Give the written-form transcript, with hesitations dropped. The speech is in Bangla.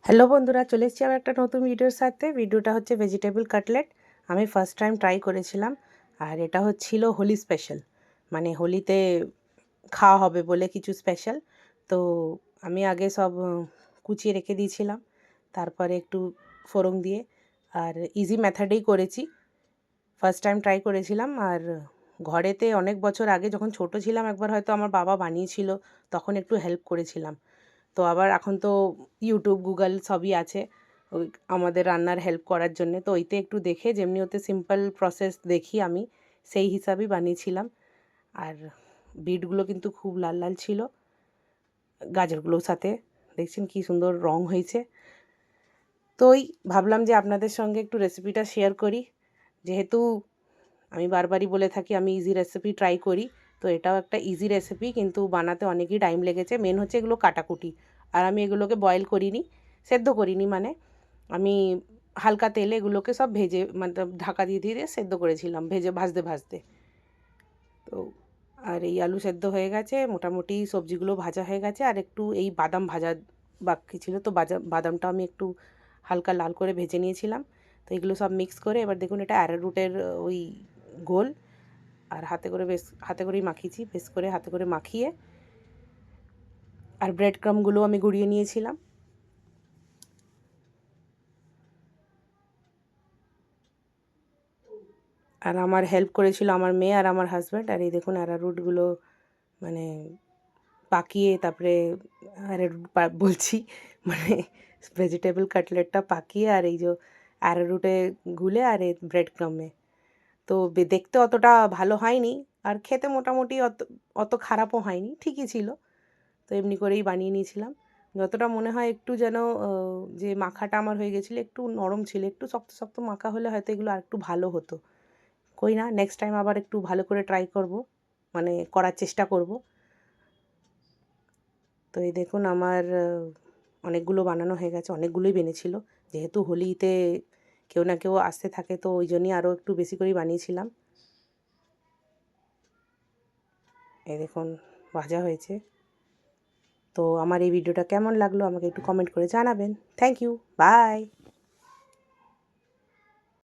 হ্যালো বন্ধুরা, চলে এসেছি আবার একটা নতুন ভিডিওর সাথে। ভিডিওটা হচ্ছে ভেজিটেবল কাটলেট। আমি ফার্স্ট টাইম ট্রাই করেছিলাম, আর এটা হচ্ছিল হোলি স্পেশাল, মানে হোলিতে খাওয়া হবে বলে কিছু স্পেশাল। তো আমি আগে সব কুচিয়ে রেখে দিয়েছিলাম, তারপরে একটু ফোড়ন দিয়ে, আর ইজি মেথডেই করেছি। ফার্স্ট টাইম ট্রাই করেছিলাম। আর ঘরেতে অনেক বছর আগে যখন ছোট ছিলাম একবার হয়তো আমার বাবা বানিয়েছিল, তখন একটু হেল্প করেছিলাম। তো আবার এখন তো ইউটিউব, গুগল সবই আছে ওই আমাদের রান্নার হেল্প করার জন্যে। তো ওইতে একটু দেখে যেমনি ওতে সিম্পল প্রসেস দেখি আমি, সেই হিসাবেই বানিয়েছিলাম। আর বিটগুলো কিন্তু খুব লাল লাল ছিল, গাজরগুলোর সাথে দেখছেন কি সুন্দর রং হয়েছে। তো ওই ভাবলাম যে আপনাদের সঙ্গে একটু রেসিপিটা শেয়ার করি, যেহেতু আমি বারবারই বলে থাকি আমি ইজি রেসিপি ট্রাই করি। তো এটাও একটা ইজি রেসিপি, কিন্তু বানাতে অনেকই টাইম লেগেছে। মেন হচ্ছে এগুলো কাটাকুটি। আর আমি এগুলোকে বয়েল করিনি, সেদ্ধ করিনি, মানে আমি হালকা তেলে এগুলোকে সব ভেজে, মানে ঢাকা দিয়ে দিয়ে সেদ্ধ করেছিলাম, ভেজে ভাজতে ভাজতে। তো আর এই আলু সেদ্ধ হয়ে গেছে, মোটামুটি সবজিগুলো ভাজা হয়ে গেছে, আর একটু এই বাদাম ভাজা বাকি ছিল। তো বাদামটা আমি একটু হালকা লাল করে ভেজে নিয়েছিলাম। তো এগুলো সব মিক্স করে এবার দেখুন এটা অ্যারারুটের ওই গোল, আর হাতে করেই মাখিয়েছি, বেশ করে হাতে করে মাখিয়ে। আর ব্রেড ক্রাম্বগুলো আমি গুঁড়িয়ে নিয়েছিলাম। আর আমার হেল্প করেছিল আমার মেয়ে আর আমার হাজব্যান্ড। আর এই দেখুন অ্যারারুটগুলো মানে পাকিয়ে, তারপরে অ্যারারুট বলছি, মানে ভেজিটেবল কাটলেটটা পাকিয়ে, আর এই যে অ্যারারুটে গুলে, আর এই ব্রেড ক্রাম্বে। তো দেখতে অতটা ভালো হয়নি, আর খেতে মোটামুটি অত অত খারাপও হয়নি, ঠিকই ছিল। তো এমনি করেই বানিয়ে নিয়েছিলাম। যতটা মনে হয় একটু যেন যে মাখাটা আমার হয়ে গেছিলো একটু নরম ছিল, একটু শক্ত শক্ত মাখা হলে হয়তো এগুলো আরেকটু ভালো হতো। কই না, নেক্সট টাইম আবার একটু ভালো করে ট্রাই করব, মানে করার চেষ্টা করব। তো এই দেখুন আমার অনেকগুলো বানানো হয়ে গেছে, অনেকগুলোই বেনেছিল। যেহেতু হোলিতে কেউ না কেউ আসতে থাকে, তো ওই জন্যই আরও একটু বেশি করেই বানিয়েছিলাম। এই দেখুন ভাজা হয়েছে। তো আমার এই ভিডিওটা কেমন লাগলো আমাকে একটু কমেন্ট করে জানাবেন। Thank you, by.